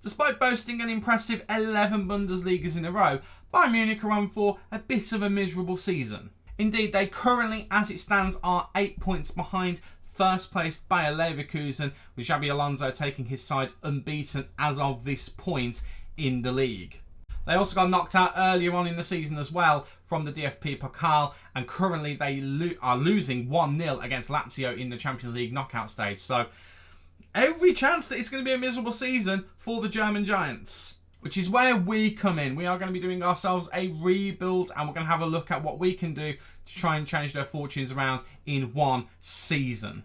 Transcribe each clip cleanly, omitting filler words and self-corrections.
Despite boasting an impressive 11 Bundesligas in a row, Bayern Munich are on for a bit of a miserable season. Indeed, they currently, as it stands, are 8 points behind first placed Bayer Leverkusen, with Xabi Alonso taking his side unbeaten as of this point in the league. They also got knocked out earlier on in the season as well from the DFB Pokal, and currently they are losing 1-0 against Lazio in the Champions League knockout stage. So every chance that it's going to be a miserable season for the German Giants, which is where we come in. We are going to be doing ourselves a rebuild, and we're going to have a look at what we can do to try and change their fortunes around in one season.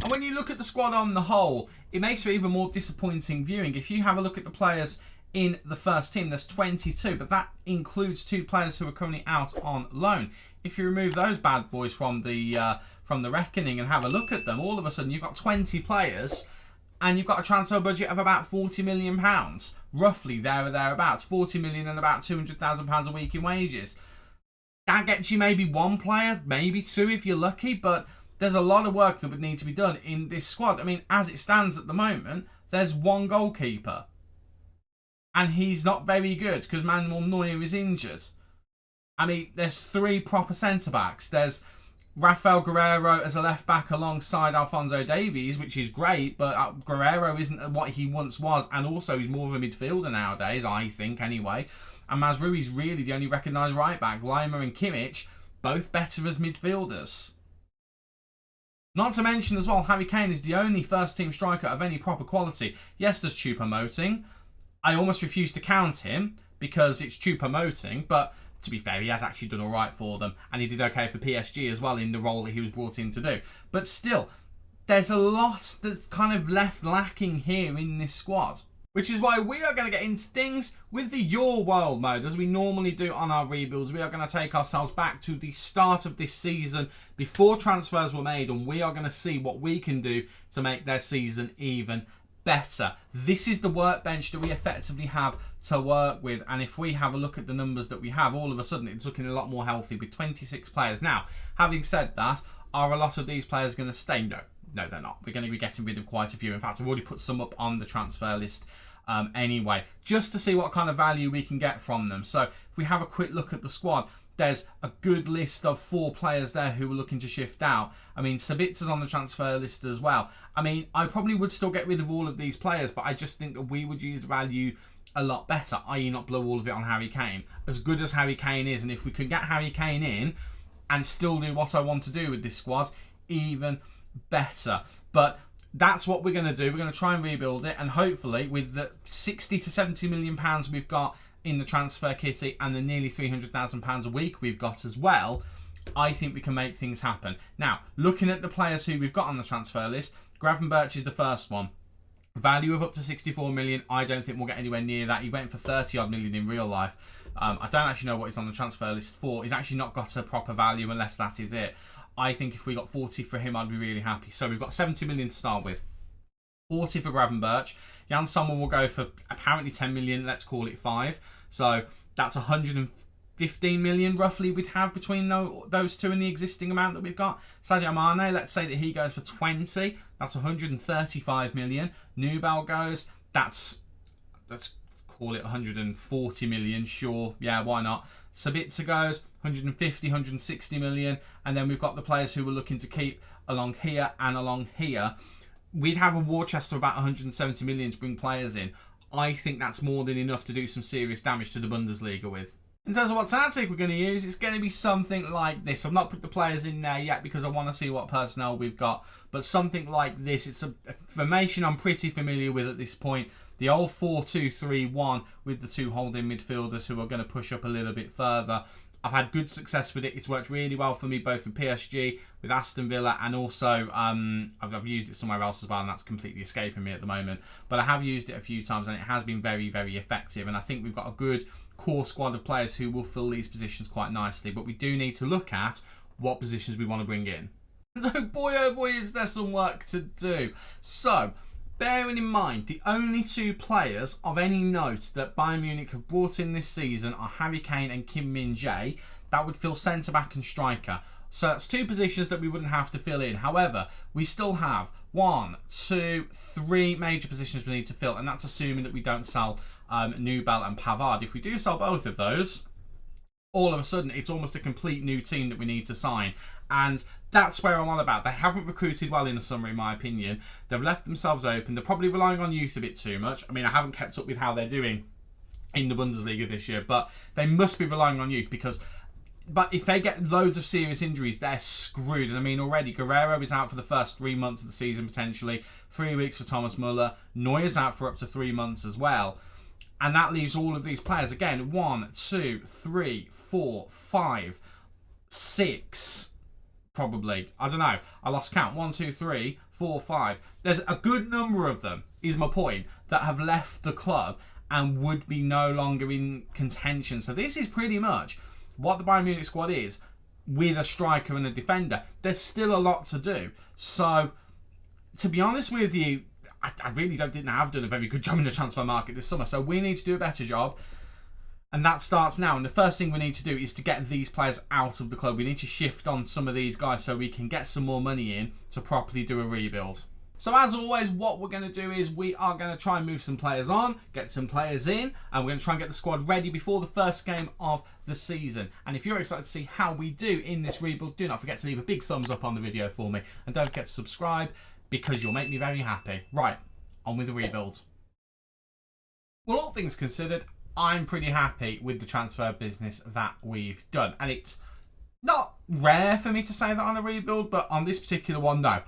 And when you look at the squad on the whole, it makes for even more disappointing viewing. If you have a look at the players in the first team, there's 22, but that includes 2 players who are currently out on loan. If you remove those bad boys from the reckoning and have a look at them, all of a sudden you've got 20 players and you've got a transfer budget of about £40 million, roughly there or thereabouts. 40 million and about £200,000 a week in wages. That gets you maybe 1 player, maybe 2 if you're lucky, but there's a lot of work that would need to be done in this squad. I mean, as it stands at the moment, there's 1 goalkeeper. And he's not very good because Manuel Neuer is injured. I mean, there's 3 proper centre-backs. There's Rafael Guerreiro as a left-back alongside Alphonso Davies, which is great, but Guerreiro isn't what he once was, and also he's more of a midfielder nowadays, I think, anyway. And Mazraoui's really the only recognised right-back. Lima and Kimmich, both better as midfielders. Not to mention as well, Harry Kane is the only first-team striker of any proper quality. Yes, there's Choupo-Moting. I almost refuse to count him because it's Choupo-Moting, but to be fair, he has actually done alright for them, and he did okay for PSG as well in the role that he was brought in to do. But still, there's a lot that's kind of left lacking here in this squad. Which is why we are going to get into things with the Your World mode. As we normally do on our rebuilds, we are going to take ourselves back to the start of this season before transfers were made, and we are going to see what we can do to make their season even better. This is the workbench that we effectively have to work with, and if we have a look at the numbers that we have, all of a sudden it's looking a lot more healthy with 26 players. Now, having said that, are a lot of these players going to stay? No, they're not. We're going to be getting rid of quite a few. In fact, I've already put some up on the transfer list anyway, just to see what kind of value we can get from them. So if we have a quick look at the squad, there's a good list of 4 players there who are looking to shift out. I mean, Sabitza's on the transfer list as well. I mean, I probably would still get rid of all of these players, but I just think that we would use the value a lot better, i.e. not blow all of it on Harry Kane. As good as Harry Kane is, and if we could get Harry Kane in and still do what I want to do with this squad, even better. But that's what we're going to do. We're going to try and rebuild it, and hopefully with the 60 to 70 million pounds we've got in the transfer kitty and the nearly £300,000 a week we've got as well, I think we can make things happen. Now, looking at the players who we've got on the transfer list, Gravenberch is the first one. Value of up to 64 million. I don't think we'll get anywhere near that. He went for 30 odd million in real life. I don't actually know what he's on the transfer list for. He's actually not got a proper value unless that is it. I think if we got 40 for him, I'd be really happy. So we've got 70 million to start with. 40 for Gravenberch. Jan Sommer will go for apparently 10 million. Let's call it 5. So that's 115 million roughly we'd have between those two and the existing amount that we've got. Sadio Mane, let's say that he goes for 20. That's 135 million. Nubel goes, let's call it 140 million. Sure, yeah, why not? Sabitzer goes 150, 160 million. And then we've got the players who we're looking to keep along here and along here. We'd have a war chest of about 170 million to bring players in. I think that's more than enough to do some serious damage to the Bundesliga with. In terms of what tactic we're going to use, it's going to be something like this. I've not put the players in there yet because I want to see what personnel we've got. But something like this. It's a formation I'm pretty familiar with at this point. The old 4-2-3-1 with the 2 holding midfielders who are going to push up a little bit further. I've had good success with it. It's worked really well for me both with PSG, with Aston Villa, and also I've used it somewhere else as well, and that's completely escaping me at the moment. But I have used it a few times, and it has been very, very effective. And I think we've got a good core squad of players who will fill these positions quite nicely. But we do need to look at what positions we want to bring in. So boy, oh boy, is there some work to do. So, bearing in mind, the only 2 players of any note that Bayern Munich have brought in this season are Harry Kane and Kim Min-jae. That would fill centre-back and striker. So that's 2 positions that we wouldn't have to fill in. However, we still have 1, 2, 3 major positions we need to fill, and that's assuming that we don't sell Nubel and Pavard. If we do sell both of those, all of a sudden it's almost a complete new team that we need to sign. And that's where I'm on about. They haven't recruited well in the summer, in my opinion. They've left themselves open. They're probably relying on youth a bit too much. I mean, I haven't kept up with how they're doing in the Bundesliga this year, but they must be relying on youth because... But if they get loads of serious injuries, they're screwed. And I mean, already, Guerrero is out for the first 3 months of the season, potentially. 3 weeks for Thomas Muller. Neuer's out for up to 3 months as well. And that leaves all of these players, again, 1, 2, 3, 4, 5, 6, probably. I don't know. I lost count. 1, 2, 3, 4, 5. There's a good number of them, is my point, that have left the club and would be no longer in contention. So this is pretty much what the Bayern Munich squad is with a striker and a defender. There's still a lot to do. So, to be honest with you, I really didn't have done a very good job in the transfer market this summer. So we need to do a better job. And that starts now. And the first thing we need to do is to get these players out of the club. We need to shift on some of these guys so we can get some more money in to properly do a rebuild. So as always, what we're going to do is we are going to try and move some players on, get some players in, and we're going to try and get the squad ready before the first game of the season. And if you're excited to see how we do in this rebuild, do not forget to leave a big thumbs up on the video for me. And don't forget to subscribe because you'll make me very happy. Right, on with the rebuild. Well, all things considered, I'm pretty happy with the transfer business that we've done. And it's not rare for me to say that on a rebuild, but on this particular one, no.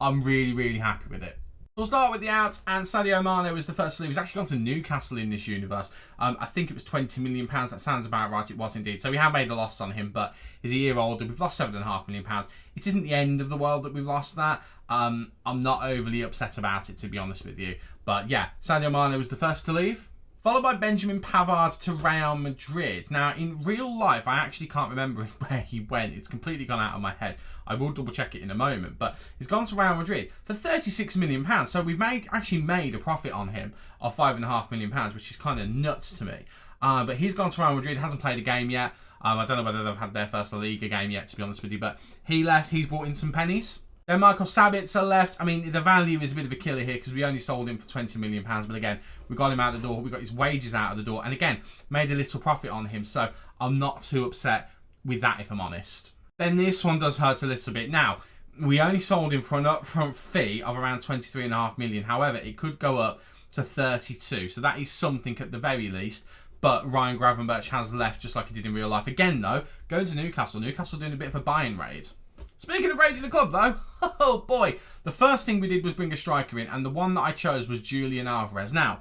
I'm really, really happy with it. We'll start with the outs, and Sadio Mane was the first to leave. He's actually gone to Newcastle in this universe. I think it was £20 million. That sounds about right. It was indeed. So we have made a loss on him, but he's a year older. We've lost £7.5 million. It isn't the end of the world that we've lost that. I'm not overly upset about it, to be honest with you. But yeah, Sadio Mane was the first to leave, followed by Benjamin Pavard to Real Madrid. Now, in real life, I actually can't remember where he went. It's completely gone out of my head. I will double check it in a moment. But he's gone to Real Madrid for £36 million. So we've actually made a profit on him of £5.5 million, which is kind of nuts to me. But he's gone to Real Madrid, hasn't played a game yet. I don't know whether they've had their first La Liga game yet, to be honest with you. But he left. He's brought in some pennies. Then Michael Sabitzer left. I mean, the value is a bit of a killer here because we only sold him for £20 million. But again, we got him out the door. We got his wages out of the door. And again, made a little profit on him. So I'm not too upset with that, if I'm honest. Then this one does hurt a little bit. Now, we only sold him for an upfront fee of around £23.5 million. However, it could go up to 32. So that is something at the very least. But Ryan Gravenberch has left just like he did in real life. Again, though, going to Newcastle. Newcastle doing a bit of a buying raid. Speaking of raiding the club, though, oh boy, the first thing we did was bring a striker in, and the one that I chose was Julian Alvarez. Now,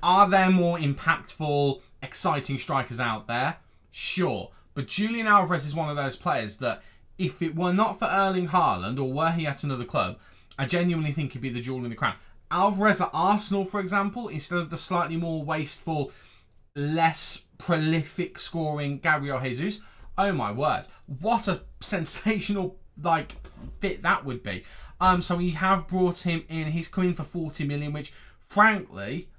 are there more impactful, exciting strikers out there? Sure, but Julian Alvarez is one of those players that, if it were not for Erling Haaland, or were he at another club, I genuinely think he'd be the jewel in the crown. Alvarez at Arsenal, for example, instead of the slightly more wasteful, less prolific scoring Gabriel Jesus, oh my word, what a sensational fit that would be. So we have brought him in. He's come in for 40 million, which frankly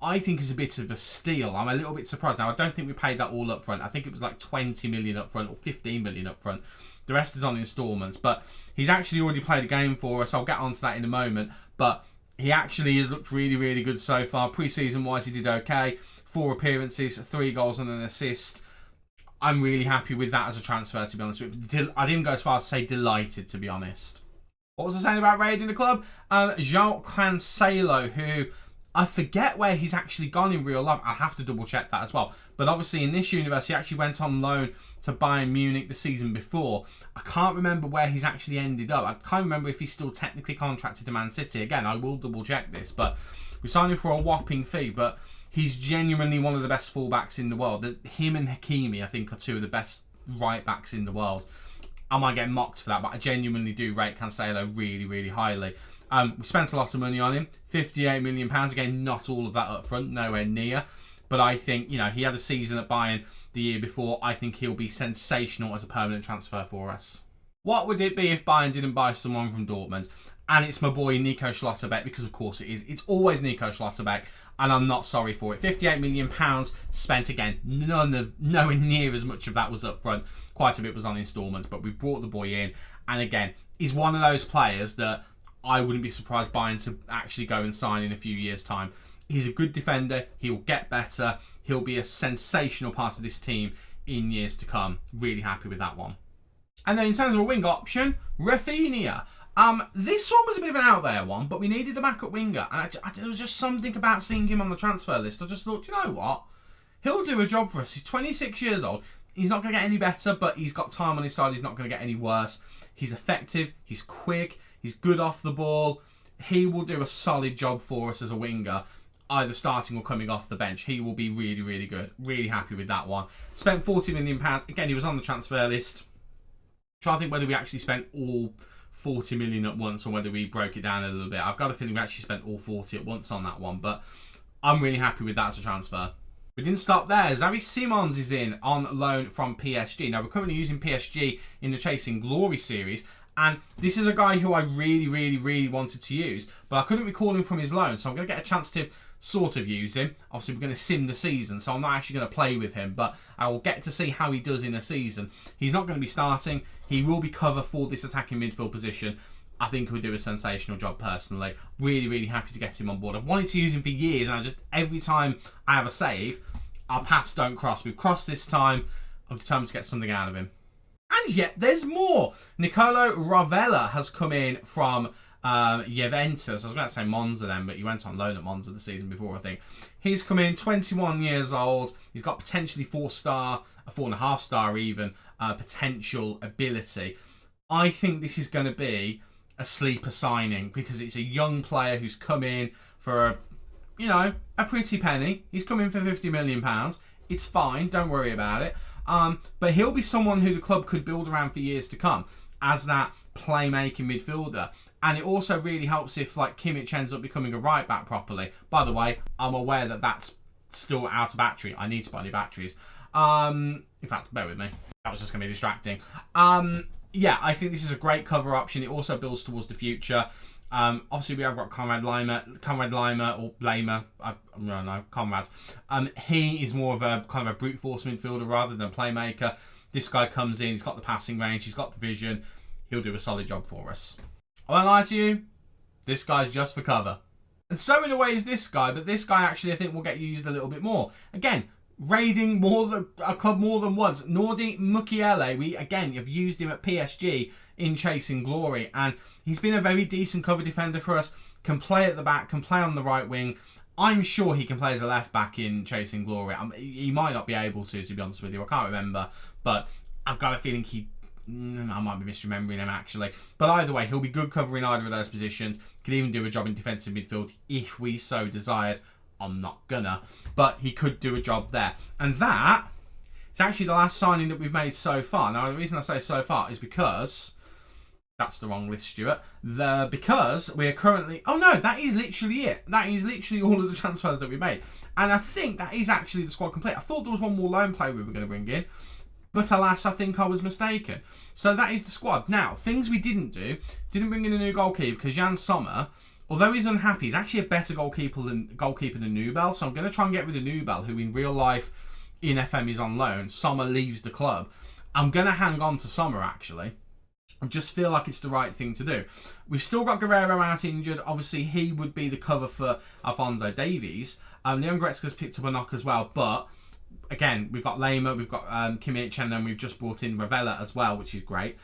I think is a bit of a steal. I'm a little bit surprised. Now, I don't think we paid that all up front. I think it was like 20 million up front or 15 million up front. The rest is on instalments, but he's actually already played a game for us. I'll get onto that in a moment, but he actually has looked really, really good so far. Pre-season wise, he did okay. 4 appearances, 3 goals and an assist. I'm really happy with that as a transfer, to be honest with you. I didn't go as far as to say delighted, to be honest. What was I saying about raiding the club? João Cancelo, who I forget where he's actually gone in real life. I'll have to double check that as well. But obviously in this universe, he actually went on loan to Bayern Munich the season before. I can't remember where he's actually ended up. I can't remember if he's still technically contracted to Man City. Again, I will double check this. But we signed him for a whopping fee. But he's genuinely one of the best fullbacks in the world. Him and Hakimi, I think, are 2 of the best right backs in the world. I might get mocked for that, but I genuinely do rate Cancelo really, really highly. We spent a lot of money on him, £58 million. Again, not all of that up front, nowhere near. But I think, he had a season at Bayern the year before. I think he'll be sensational as a permanent transfer for us. What would it be if Bayern didn't buy someone from Dortmund? And it's my boy Nico Schlotterbeck, because of course it is. It's always Nico Schlotterbeck, and I'm not sorry for it. £58 million spent again. Nowhere near as much of that was up front. Quite a bit was on instalments, but we've brought the boy in. And again, he's one of those players that I wouldn't be surprised Bayern to actually go and sign in a few years' time. He's a good defender. He'll get better. He'll be a sensational part of this team in years to come. Really happy with that one. And then in terms of a wing option, Rafinha. This one was a bit of an out there one, but we needed a backup winger. And there was just something about seeing him on the transfer list. I just thought, you know what? He'll do a job for us. He's 26 years old. He's not going to get any better, but he's got time on his side. He's not going to get any worse. He's effective. He's quick. He's good off the ball. He will do a solid job for us as a winger, either starting or coming off the bench. He will be really, really good. Really happy with that one. Spent £40 million. Again, he was on the transfer list. Try to think whether we actually spent all 40 million at once or whether we broke it down a little bit. I've got a feeling we actually spent all 40 at once on that one, but I'm really happy with that as a transfer. We didn't stop there. Xabi Simons is in on loan from PSG. Now, we're currently using PSG in the Chasing Glory series, and this is a guy who I really, really, really wanted to use, but I couldn't recall him from his loan, so I'm going to get a chance to sort of use him. Obviously, we're going to sim the season, so I'm not actually going to play with him, but I will get to see how he does in a season. He's not going to be starting. He will be cover for this attacking midfield position. I think he'll do a sensational job personally. Really, really happy to get him on board. I've wanted to use him for years, and every time I have a save, our paths don't cross. We've crossed this time. I'm determined to get something out of him. And yet, there's more. Nicolo Ravella has come in from Juventus. I was about to say Monza then, but he went on loan at Monza the season before, I think. He's come in, 21 years old. He's got potentially 4-star, a 4.5-star even, potential ability. I think this is going to be a sleeper signing because it's a young player who's come in for a pretty penny. He's come in for £50 million. It's fine, don't worry about it. But he'll be someone who the club could build around for years to come as that playmaking midfielder. And it also really helps if Kimmich ends up becoming a right back properly. By the way, I'm aware that that's still out of battery. I need to buy new batteries. In fact, bear with me. That was just going to be distracting. Yeah, I think this is a great cover option. It also builds towards the future. Obviously, we have got Conrad Lima, or Lima. I don't know, Conrad. He is more of a kind of a brute force midfielder rather than a playmaker. This guy comes in. He's got the passing range. He's got the vision. He'll do a solid job for us. I won't lie to you. This guy's just for cover. And so in a way is this guy, but this guy actually I think will get used a little bit more. Again, raiding a club more than once. Nordi Mukiele, we again have used him at PSG in Chasing Glory, and he's been a very decent cover defender for us. Can play at the back, can play on the right wing. I'm sure he can play as a left back in Chasing Glory. He might not be able to be honest with you. I can't remember, but I've got a feeling I might be misremembering him actually. But either way, he'll be good covering either of those positions. Could even do a job in defensive midfield if we so desired. I'm not gonna, but he could do a job there. And that is actually the last signing that we've made so far. Now, the reason I say so far is because that's the wrong list, Stuart. Because we are currently... Oh, no, that is literally it. That is literally all of the transfers that we made. And I think that is actually the squad complete. I thought there was one more loan player we were going to bring in. But alas, I think I was mistaken. So that is the squad. Now, things we didn't do. Didn't bring in a new goalkeeper because Jan Sommer, although he's unhappy, he's actually a better goalkeeper than Nubel. So I'm going to try and get rid of Nubel, who in real life in FM is on loan. Sommer leaves the club. I'm going to hang on to Sommer, actually. I just feel like it's the right thing to do. We've still got Guerrero out injured. Obviously, he would be the cover for Alphonso Davies. Leon Goretzka's picked up a knock as well. But, again, we've got Lema, we've got Kimmich, and then we've just brought in Ravella as well, which is great.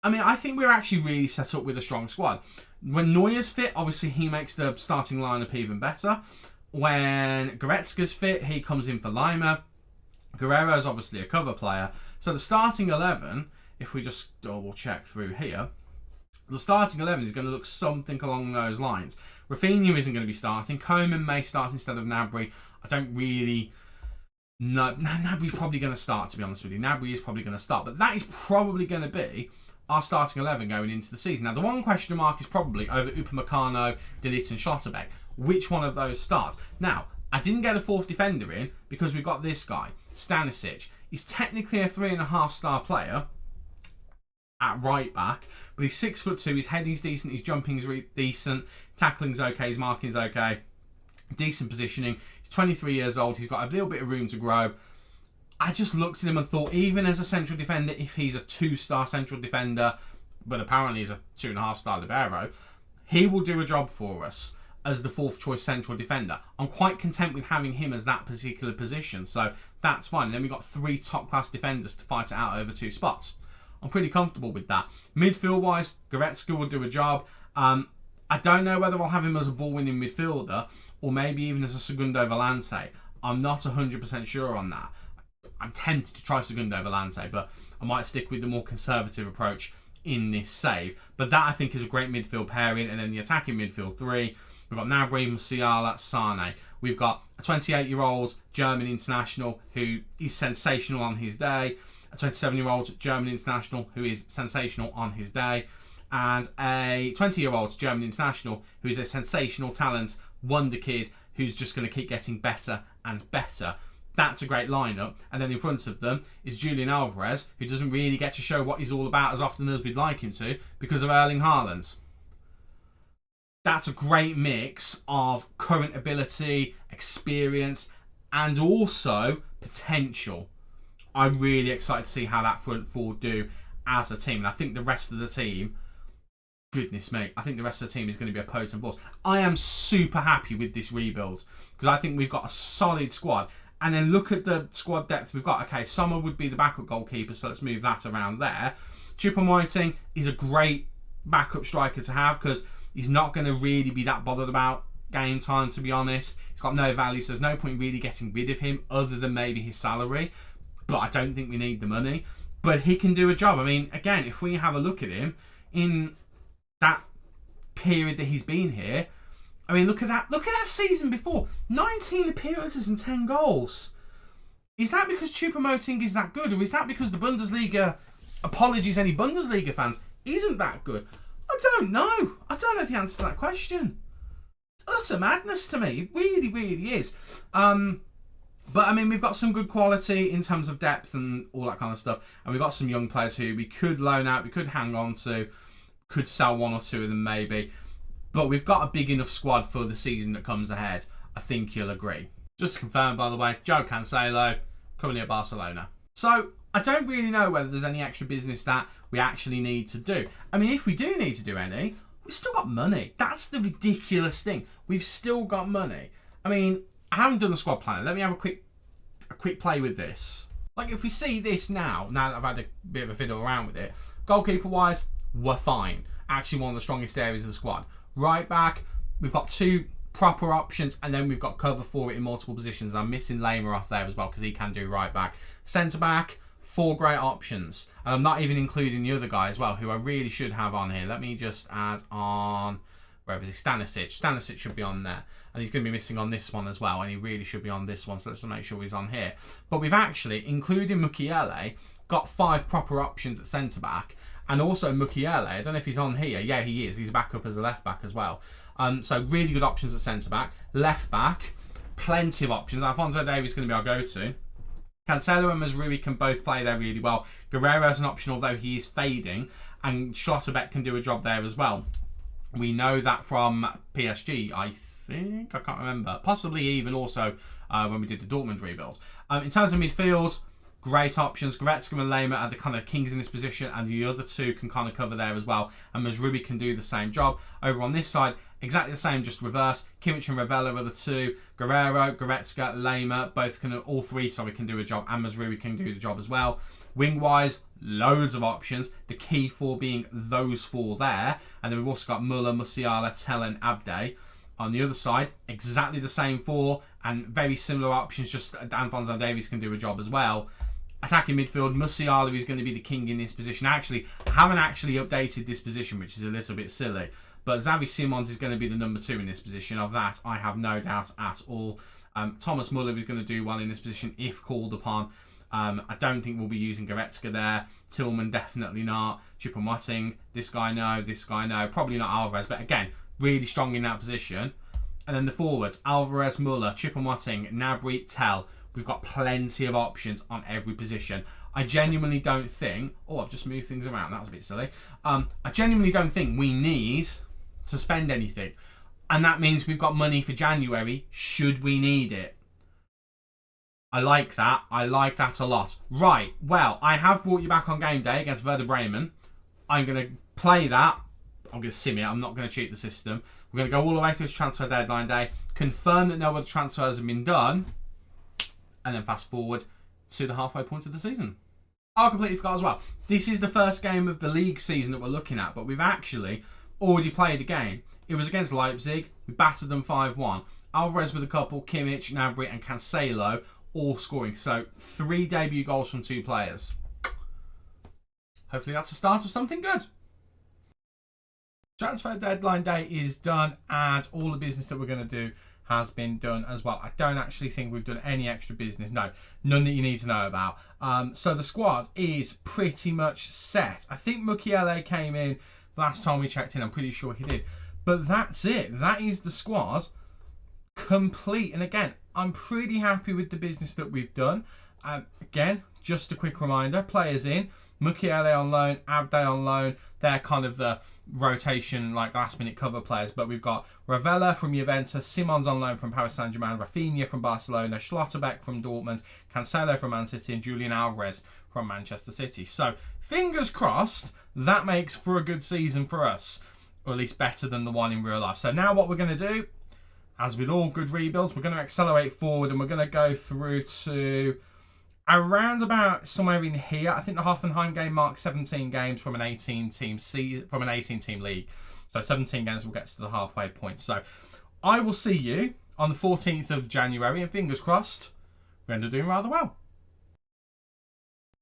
I mean, I think we're actually really set up with a strong squad. When Neuer's fit, obviously, he makes the starting lineup even better. When Goretzka's fit, he comes in for Lima. Guerrero's obviously a cover player. So the starting 11... If we just double check through here, the starting 11 is going to look something along those lines. Rafinha isn't going to be starting. Koeman may start instead of Gnabry. I don't really know. Gnabry's probably going to start, to be honest with you. Gnabry is probably going to start. But that is probably going to be our starting 11 going into the season. Now, the one question mark is probably over Upamecano, De Ligt and Schlotterbeck. Which one of those starts? Now, I didn't get a fourth defender in because we've got this guy, Stanisic. He's technically a 3.5-star player. at right back, but he's 6'2", his heading's decent, his jumping's decent, tackling's okay, his marking's okay, decent positioning. He's 23 years old, he's got a little bit of room to grow. I just looked at him and thought, even as a central defender, if he's a 2-star central defender, but apparently he's a 2.5-star libero, he will do a job for us as the 4th choice central defender. I'm quite content with having him as that particular position, so that's fine. And then we've got 3 top-class defenders to fight it out over 2 spots. I'm pretty comfortable with that. Midfield-wise, Goretzka will do a job. I don't know whether I'll have him as a ball-winning midfielder or maybe even as a Segundo Volante. I'm not 100% sure on that. I'm tempted to try Segundo Volante, but I might stick with the more conservative approach in this save. But that, I think, is a great midfield pairing. And then the attacking midfield 3, we've got Gnabry, Musiala, Sane. We've got a 28-year-old German international who is sensational on his day, a 27-year-old German international who is sensational on his day, and a 20-year-old German international who is a sensational talent, wonder kid, who's just going to keep getting better and better. That's a great lineup. And then in front of them is Julian Alvarez, who doesn't really get to show what he's all about as often as we'd like him to because of Erling Haaland. That's a great mix of current ability, experience, and also potential. I'm really excited to see how that front 4 do as a team. And I think the rest of the team, goodness me, I think the rest of the team is going to be a potent force. I am super happy with this rebuild because I think we've got a solid squad. And then look at the squad depth we've got. Okay, Sommer would be the backup goalkeeper, so let's move that around there. Choupo-Moting is a great backup striker to have because he's not going to really be that bothered about game time, to be honest. He's got no value, so there's no point really getting rid of him other than maybe his salary. But I don't think we need the money. But he can do a job. I mean, again, if we have a look at him in that period that he's been here, I mean, look at that season before. 19 appearances and 10 goals. Is that because Choupo-Moting is that good? Or is that because the Bundesliga, apologies any Bundesliga fans, isn't that good? I don't know. I don't know the answer to that question. Utter madness to me. It really, really is. But, I mean, we've got some good quality in terms of depth and all that kind of stuff. And we've got some young players who we could loan out, we could hang on to, could sell 1 or 2 of them maybe. But we've got a big enough squad for the season that comes ahead. I think you'll agree. Just to confirm, by the way, Joe Cancelo, currently at Barcelona. So, I don't really know whether there's any extra business that we actually need to do. I mean, if we do need to do any, we've still got money. That's the ridiculous thing. We've still got money. I mean, I haven't done the squad planner. Let me have a quick play with this. Like, if we see this now that I've had a bit of a fiddle around with it, goalkeeper-wise, we're fine. Actually, one of the strongest areas of the squad. Right back, we've got 2 proper options, and then we've got cover for it in multiple positions. I'm missing Lamer off there as well because he can do right back. Centre back, 4 great options. And I'm not even including the other guy as well, who I really should have on here. Let me just add on, wherever is he? Stanisic. Stanisic should be on there. And he's going to be missing on this one as well, and he really should be on this one, so let's make sure he's on here. But we've actually, including Mukiele, got 5 proper options at centre back. And also Mukiele, I don't know if he's on here. Yeah, he is. He's back up as a left back as well. So really good options at centre back. Left back, plenty of options. Alphonso Davies is going to be our go-to. Cancelo and Mazraoui can both play there really well. Guerrero's an option, although he is fading. And Schlotterbeck can do a job there as well. We know that from PSG, I think. I can't remember. Possibly even also when we did the Dortmund rebuild. In terms of midfield, great options. Goretzka and Lehmann are the kind of kings in this position, and the other 2 can kind of cover there as well. And Mazraoui can do the same job. Over on this side, exactly the same, just reverse. Kimmich and Ravella are the 2. Guerrero, Goretzka, Lehmann, all 3 can do a job, and Mazraoui can do the job as well. Wing-wise, loads of options. The key 4 being those 4 there. And then we've also got Muller, Musiala, Tell and Abde. On the other side, exactly the same 4 and very similar options, just Alphonso Davies can do a job as well. Attacking midfield, Musiala is going to be the king in this position. Actually, I haven't actually updated this position, which is a little bit silly. But Xavi Simons is going to be the number 2 in this position. Of that, I have no doubt at all. Thomas Muller is going to do well in this position if called upon. I don't think we'll be using Goretzka there. Tillman, definitely not. Choupo-Moting, this guy no. Probably not Alvarez, but again, really strong in that position. And then the forwards, Alvarez, Muller, Choupo-Moting, Gnabry, Tell. We've got plenty of options on every position. I genuinely don't think... Oh, I've just moved things around. That was a bit silly. I genuinely don't think we need to spend anything. And that means we've got money for January should we need it. I like that. I like that a lot. Right, well, I have brought you back on game day against Werder Bremen. I'm going to play that. I'm going to sim it. I'm not going to cheat the system. We're going to go all the way through transfer deadline day, confirm that no other transfers have been done, and then fast forward to the halfway point of the season. I completely forgot as well. This is the first game of the league season that we're looking at, but we've actually already played a game. It was against Leipzig. We battered them 5-1. Alvarez with a couple, Kimmich, Gnabry and Cancelo all scoring. So 3 debut goals from 2 players. Hopefully that's the start of something good. Transfer deadline day is done and all the business that we're going to do has been done as well. I don't actually think we've done any extra business. No, none that you need to know about. So the squad is pretty much set. I think Mukiele came in last time we checked in. I'm pretty sure he did. But that's it. That is the squad complete. And again, I'm pretty happy with the business that we've done. Again, just a quick reminder, players in. Mukiele on loan, Abde on loan. They're kind of the rotation, like last minute cover players. But we've got Ravella from Juventus, Simons on loan from Paris Saint-Germain, Rafinha from Barcelona, Schlotterbeck from Dortmund, Cancelo from Man City, and Julian Alvarez from Manchester City. So fingers crossed, that makes for a good season for us. Or at least better than the one in real life. So now what we're going to do, as with all good rebuilds, we're going to accelerate forward and we're going to go through to around about somewhere in here. I think the Hoffenheim game marks 17 games from an 18-team league. So 17 games will get us to the halfway point. So I will see you on the 14th of January, and fingers crossed, we end up doing rather well.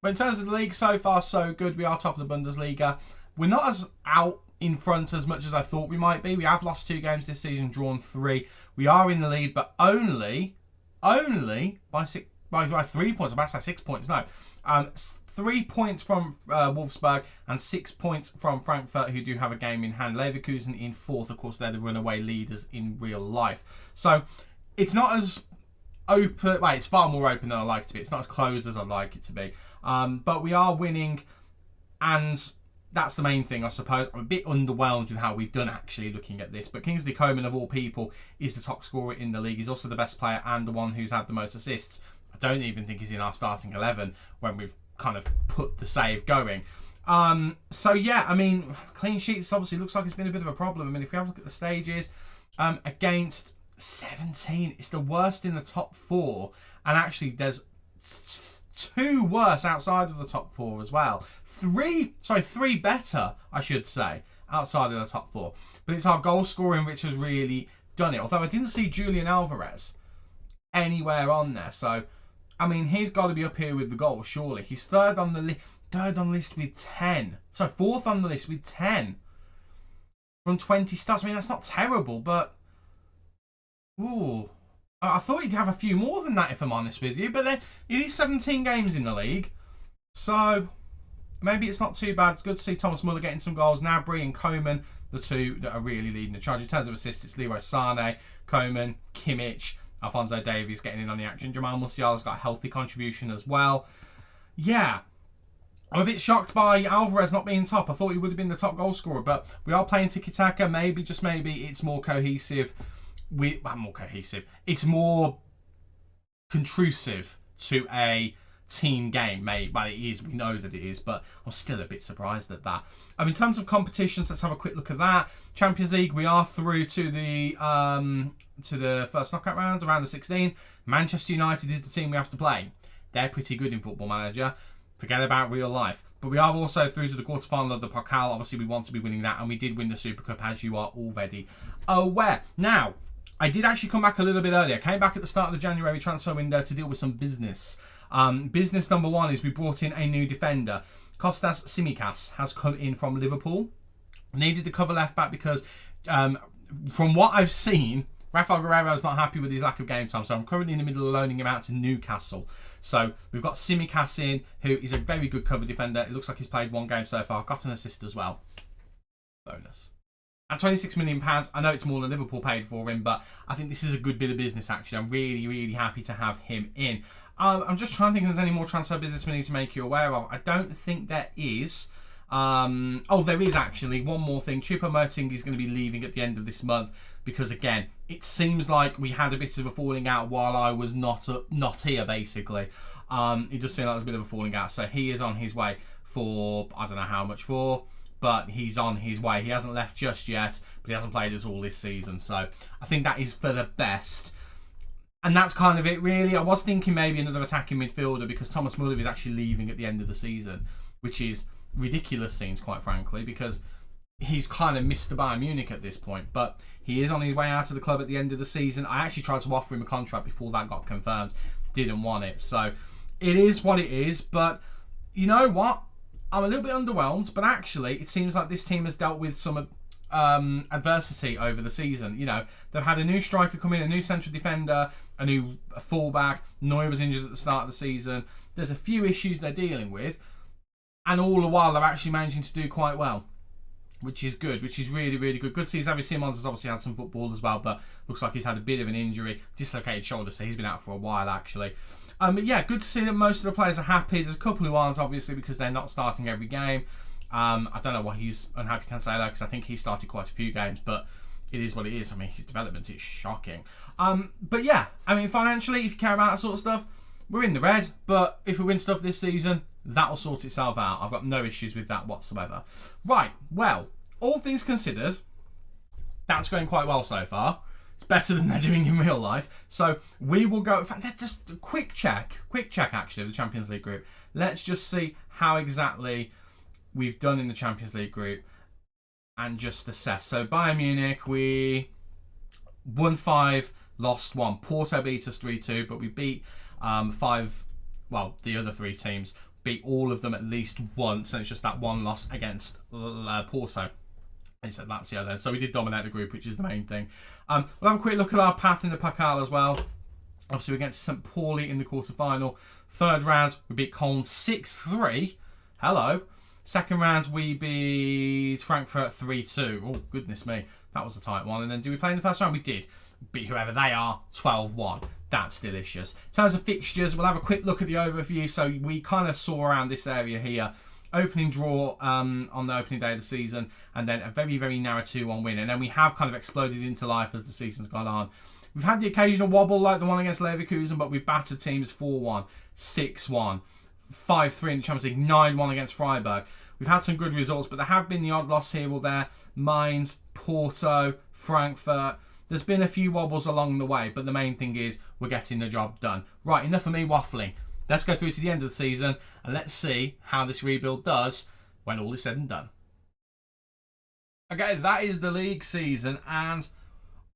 But in terms of the league, so far so good. We are top of the Bundesliga. We're not as out in front as much as I thought we might be. We have lost 2 games this season, drawn 3. We are in the lead, but only by 3 points. I'm about to say 6 points. No, 3 points from Wolfsburg and 6 points from Frankfurt, who do have a game in hand. Leverkusen in 4th. Of course, they're the runaway leaders in real life. So it's not as open. Well, it's far more open than I like it to be. It's not as closed as I'd like it to be. But we are winning, and that's the main thing, I suppose. I'm a bit underwhelmed with how we've done, actually, looking at this. But Kingsley Coman, of all people, is the top scorer in the league. He's also the best player and the one who's had the most assists. I don't even think he's in our starting 11 when we've kind of put the save going. So, yeah, I mean, clean sheets obviously looks like it's been a bit of a problem. I mean, if we have a look at the stages, against 17, it's the worst in the top 4. And actually, there's 2 worse outside of the top 4 as well. 3 better, I should say, outside of the top 4. But it's our goal scoring which has really done it. Although I didn't see Julian Alvarez anywhere on there. So, I mean, he's got to be up here with the goals, surely. He's third on the list with 10. So 4th on the list with 10. From 20 starts. I mean, that's not terrible, but... Ooh. I thought he'd have a few more than that, if I'm honest with you. But then, it is 17 games in the league. So... maybe it's not too bad. It's good to see Thomas Muller getting some goals. Gnabry and Coman, the 2 that are really leading the charge. In terms of assists, it's Leroy Sané, Coman, Kimmich, Alphonso Davies getting in on the action. Jamal Musiala's got a healthy contribution as well. Yeah. I'm a bit shocked by Alvarez not being top. I thought he would have been the top goal scorer, but we are playing tiki-taka. Maybe, just maybe, it's more cohesive. It's more intrusive to a team game, mate. Well, it is. We know that it is, but I'm still a bit surprised at that. In terms of competitions, let's have a quick look at that. Champions League, we are through to the first knockout rounds, around the 16. Manchester United is the team we have to play. They're pretty good in Football Manager. Forget about real life. But we are also through to the quarterfinal of the Pokal. Obviously, we want to be winning that, and we did win the Super Cup, as you are already aware. Now, I did actually come back a little bit earlier. Came back at the start of the January transfer window to deal with some business. Business number 1 is we brought in a new defender. Kostas Tsimikas has come in from Liverpool. Needed to cover left back because from what I've seen, Rafael Guerreiro is not happy with his lack of game time. So I'm currently in the middle of loaning him out to Newcastle. So we've got Tsimikas in, who is a very good cover defender. It looks like he's played 1 game so far. Got an assist as well. Bonus. At £26 million, I know it's more than Liverpool paid for him, but I think this is a good bit of business, actually. I'm really, really happy to have him in. I'm just trying to think if there's any more transfer business we need to make you aware of. I don't think there is. There is actually one more thing. Choupo-Moting is going to be leaving at the end of this month because, again, it seems like we had a bit of a falling out while I was not here, basically. It just seemed like there was a bit of a falling out. So he is on his way for, I don't know how much for, but he's on his way. He hasn't left just yet, but he hasn't played at all this season. So I think that is for the best. And that's kind of it, really. I was thinking maybe another attacking midfielder because Thomas Muller is actually leaving at the end of the season, which is ridiculous scenes, quite frankly, because he's kind of missed the Bayern Munich at this point. But he is on his way out of the club at the end of the season. I actually tried to offer him a contract before that got confirmed. Didn't want it. So it is what it is. But you know what? I'm a little bit underwhelmed. But actually, it seems like this team has dealt with some adversity over the season. You know, they've had a new striker come in, a new central defender, a new fullback. Neuer was injured at the start of the season. There's a few issues they're dealing with. And all the while, they're actually managing to do quite well, which is good, which is really, really good. Good to see Xabi Simons has obviously had some football as well, but looks like he's had a bit of an injury, dislocated shoulder, so he's been out for a while, actually. But yeah, good to see that most of the players are happy. There's a couple who aren't, obviously, because they're not starting every game. I don't know what he's unhappy can say, though, because I think he started quite a few games, but it is what it is. I mean, his development is shocking. But yeah, I mean, financially, if you care about that sort of stuff, we're in the red, but if we win stuff this season, that'll sort itself out. I've got no issues with that whatsoever. Right, well, all things considered, that's going quite well so far. It's better than they're doing in real life. So we will go, in fact, let's just a quick check actually of the Champions League group. Let's just see how exactly we've done in the Champions League group and just assess. So Bayern Munich, we won 5, lost 1. Porto beat us 3-2, but we beat 5, well, the other 3 teams beat all of them at least once, and it's just that one loss against Porto. And so that's the other. So we did dominate the group, which is the main thing. We'll have a quick look at our path in the Pokal as well. Obviously, we're against St. Pauli in the quarter-final. Third round, we beat Cologne 6-3. Hello. Second round, we beat Frankfurt 3-2. Oh, goodness me. That was a tight one. And then, do we play in the first round? We did. Beat whoever they are, 12-1. That's delicious. In terms of fixtures, we'll have a quick look at the overview. So we kind of saw around this area here. Opening draw on the opening day of the season, and then a very, very narrow 2-1 win. And then we have kind of exploded into life as the season's gone on. We've had the occasional wobble like the one against Leverkusen, but we've battered teams 4-1, 6-1, 5-3 in the Champions League, 9-1 against Freiburg. We've had some good results, but there have been the odd loss here or there. Mainz, Porto, Frankfurt. There's been a few wobbles along the way, but the main thing is we're getting the job done. Right, enough of me waffling. Let's go through to the end of the season and let's see how this rebuild does when all is said and done. Okay, that is the league season, and,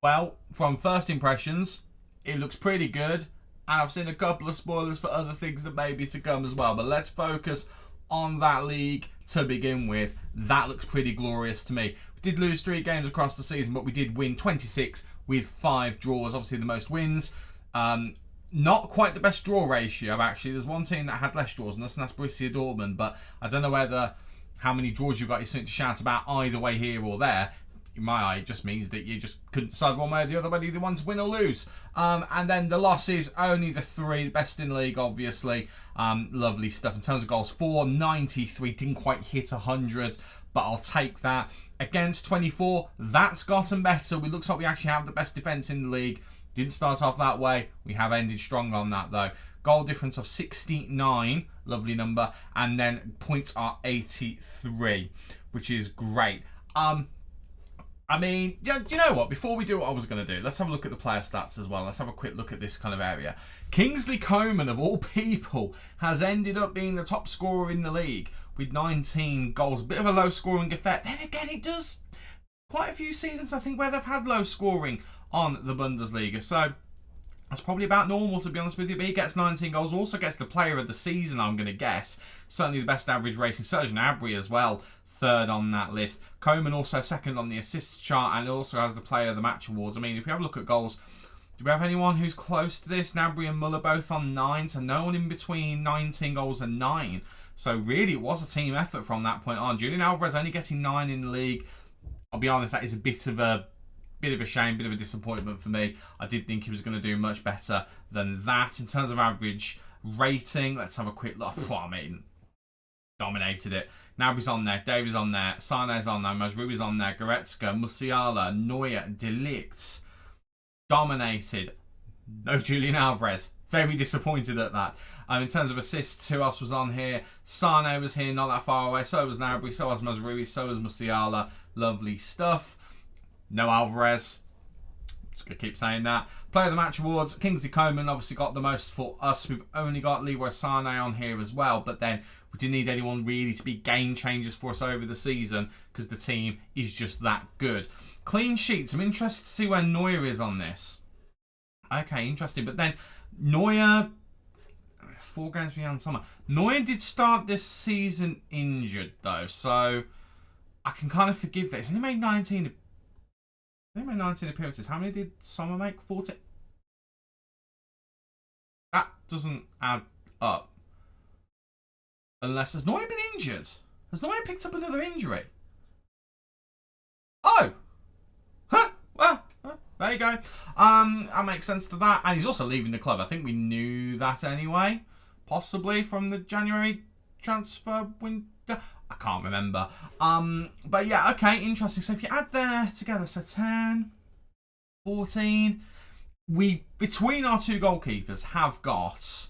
well, from first impressions, it looks pretty good. And I've seen a couple of spoilers for other things that may be to come as well. But let's focus on that league to begin with. That looks pretty glorious to me. We did lose 3 games across the season, but we did win 26 with 5 draws. Obviously, the most wins. Not quite the best draw ratio, actually. There's one team that had less draws than us, and that's Borussia Dortmund. But I don't know how many draws you've got is something to shout about either way here or there. In my eye, it just means that you just couldn't decide one way or the other whether you want to win or lose. And then the losses, only the 3, best in the league, obviously. Lovely stuff. In terms of goals, 493, didn't quite hit 100, but I'll take that. Against 24, that's gotten better. It looks like we actually have the best defence in the league. Didn't start off that way. We have ended strong on that, though. Goal difference of 69, lovely number. And then points are 83, which is great. I mean, do you know what? Before we do what I was going to do, let's have a look at the player stats as well. Let's have a quick look at this kind of area. Kingsley Coman, of all people, has ended up being the top scorer in the league with 19 goals. A bit of a low scoring effect. Then again, it does quite a few seasons, I think, where they've had low scoring on the Bundesliga. So that's probably about normal, to be honest with you. But he gets 19 goals. Also gets the player of the season, I'm going to guess. Certainly the best average rating. Serge Gnabry as well, third on that list. Coman also second on the assists chart, and also has the player of the match awards. I mean, if we have a look at goals, do we have anyone who's close to this? Gnabry and Muller both on 9, so no one in between 19 goals and 9. So really, it was a team effort from that point on. Julian Alvarez only getting 9 in the league. I'll be honest, that is a bit of a shame, bit of a disappointment for me. I did think he was going to do much better than that. In terms of average rating, let's have a quick look. Oh, I mean, dominated it. Gnabry's on there, Davies on there, Sané's on there, Mazraoui's on there, Goretzka, Musiala, Neuer, De Ligt. Dominated. No Julian Alvarez. Very disappointed at that. In terms of assists, who else was on here? Sané was here, not that far away. So was Gnabry, so was Mazraoui, so was Musiala. Lovely stuff. No Alvarez. Just going to keep saying that. Player of the Match awards. Kingsley Coman obviously got the most for us. We've only got Leroy Sané on here as well. But then we didn't need anyone really to be game changers for us over the season because the team is just that good. Clean sheets. I'm interested to see where Neuer is on this. Okay, interesting. But then Neuer, 4 games for Jan Sommer. Neuer did start this season injured though. So I can kind of forgive that. He's only made 19 appearances. How many did Sommer make? 14? That doesn't add up. Unless has Neuer been injured? Has Neuer picked up another injury? Oh! Huh? Well, there you go. That makes sense to that. And he's also leaving the club. I think we knew that anyway. Possibly from the January transfer window. I can't remember. But yeah, okay, interesting. So if you add there together, so 10, 14, we, between our 2 goalkeepers, have got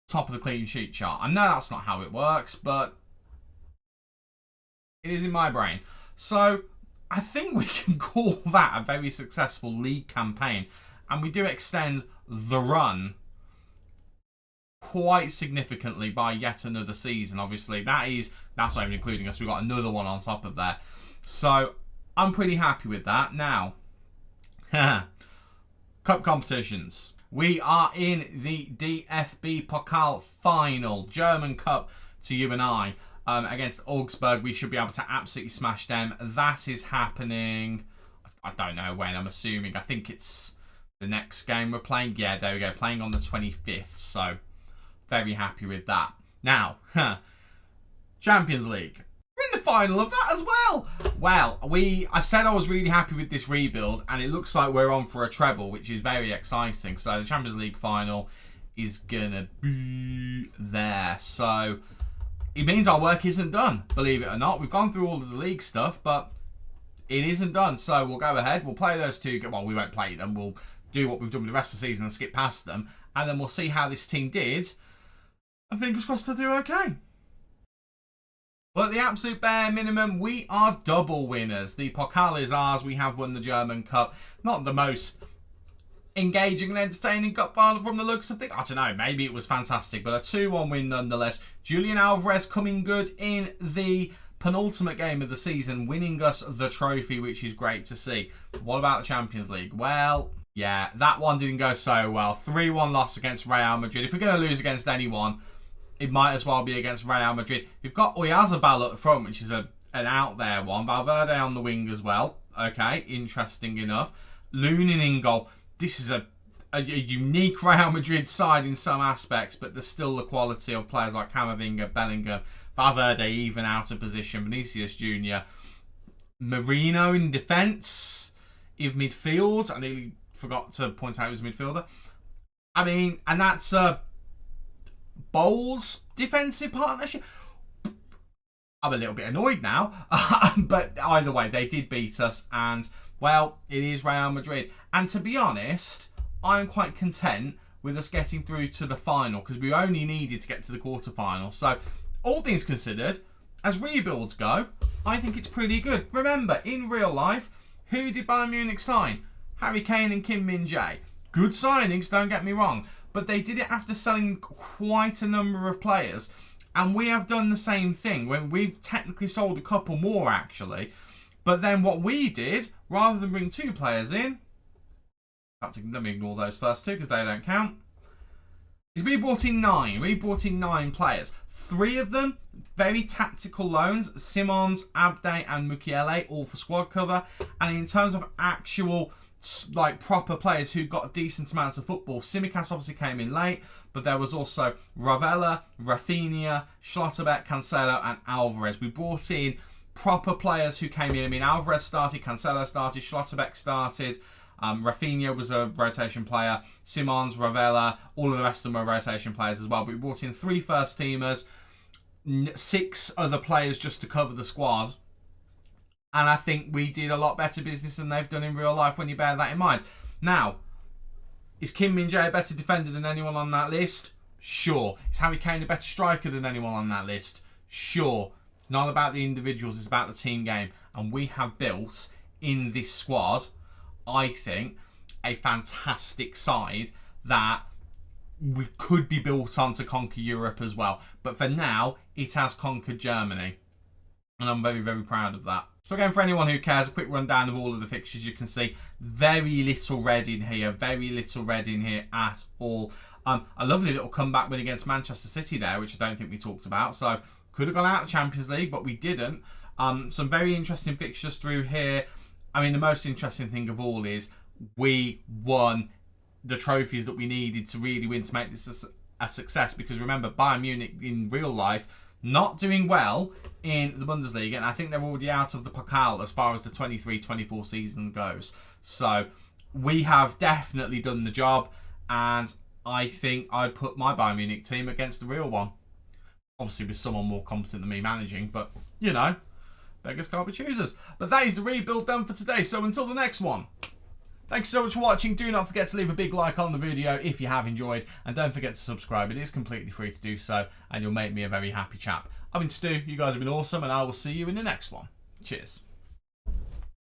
top of the clean sheet chart. I know that's not how it works, but it is in my brain. So I think we can call that a very successful league campaign. And we do extend the run quite significantly by yet another season. Obviously, that's not even including us. We've got another one on top of there. So I'm pretty happy with that. Now, cup competitions. We are in the DFB Pokal final. German Cup to you and I. Against Augsburg. We should be able to absolutely smash them. That is happening. I don't know when. I'm assuming. I think it's the next game we're playing. Yeah, there we go. Playing on the 25th. So very happy with that. Now, Champions League. We're in the final of that as well. Well, I said I was really happy with this rebuild, and it looks like we're on for a treble, which is very exciting. So the Champions League final is gonna be there. So it means our work isn't done, believe it or not. We've gone through all of the league stuff, but it isn't done. So we'll go ahead. We'll play those 2. Well, we won't play them. We'll do what we've done with the rest of the season and skip past them. And then we'll see how this team did. And fingers crossed they'll do okay. Well, at the absolute bare minimum, we are double winners. The Pokal is ours. We have won the German Cup. Not the most engaging and entertaining cup final from the looks of things. I don't know, maybe it was fantastic, but a 2-1 win nonetheless. Julian Alvarez coming good in the penultimate game of the season, winning us the trophy, which is great to see. What about the Champions League? Well, yeah, that one didn't go so well. 3-1 loss against Real Madrid. If we're going to lose against anyone, it might as well be against Real Madrid. We've got Oyarzabal up front, which is an out there one. Valverde on the wing as well. Okay, interesting enough. Lunin in goal. This is a unique Real Madrid side in some aspects, but there's still the quality of players like Camavinga, Bellingham, Valverde even out of position, Vinicius Jr., Marino in defence, in midfield. I nearly forgot to point out he was a midfielder. I mean, and that's a Bowles defensive partnership. I'm a little bit annoyed now, but either way, they did beat us, and well, it is Real Madrid. And to be honest, I'm quite content with us getting through to the final because we only needed to get to the quarterfinal. So, all things considered, as rebuilds go, I think it's pretty good. Remember, in real life, who did Bayern Munich sign? Harry Kane and Kim Min-jae. Good signings, don't get me wrong, but they did it after selling quite a number of players. And we have done the same thing when we've technically sold a couple more actually. But then what we did, rather than bring 2 players in, let me ignore those first 2 because they don't count, is we brought in 9. We brought in 9 players. 3 of them, very tactical loans. Simons, Abde and Mukiele, all for squad cover. And in terms of actual like proper players who got decent amounts of football, Tsimikas obviously came in late, but there was also Ravella, Rafinha, Schlotterbeck, Cancelo and Alvarez. We brought in proper players who came in. I mean, Alvarez started, Cancelo started, Schlotterbeck started. Rafinha was a rotation player. Simons, Ravella, all of the rest of them were rotation players as well. But we brought in 3 first-teamers, 6 other players just to cover the squad. And I think we did a lot better business than they've done in real life when you bear that in mind. Now, is Kim Min-jae a better defender than anyone on that list? Sure. Is Harry Kane a better striker than anyone on that list? Sure. It's not about the individuals, it's about the team game. And we have built in this squad, I think, a fantastic side that we could be built on to conquer Europe as well. But for now, it has conquered Germany. And I'm very, very proud of that. So again, for anyone who cares, a quick rundown of all of the fixtures. You can see very little red in here. Very little red in here at all. A lovely little comeback win against Manchester City there, which I don't think we talked about. So could have gone out of the Champions League, but we didn't. Some very interesting fixtures through here. I mean, the most interesting thing of all is we won the trophies that we needed to really win to make this a success. Because remember, Bayern Munich in real life not doing well in the Bundesliga, and I think they're already out of the Pokal as far as the 23-24 season goes. So we have definitely done the job, and I think I'd put my Bayern Munich team against the real one. Obviously with someone more competent than me managing, but, you know, beggars can't be choosers. But that is the rebuild done for today, so until the next one. Thanks so much for watching. Do not forget to leave a big like on the video if you have enjoyed. And don't forget to subscribe. It is completely free to do so. And you'll make me a very happy chap. I've been Stu. You guys have been awesome. And I will see you in the next one. Cheers.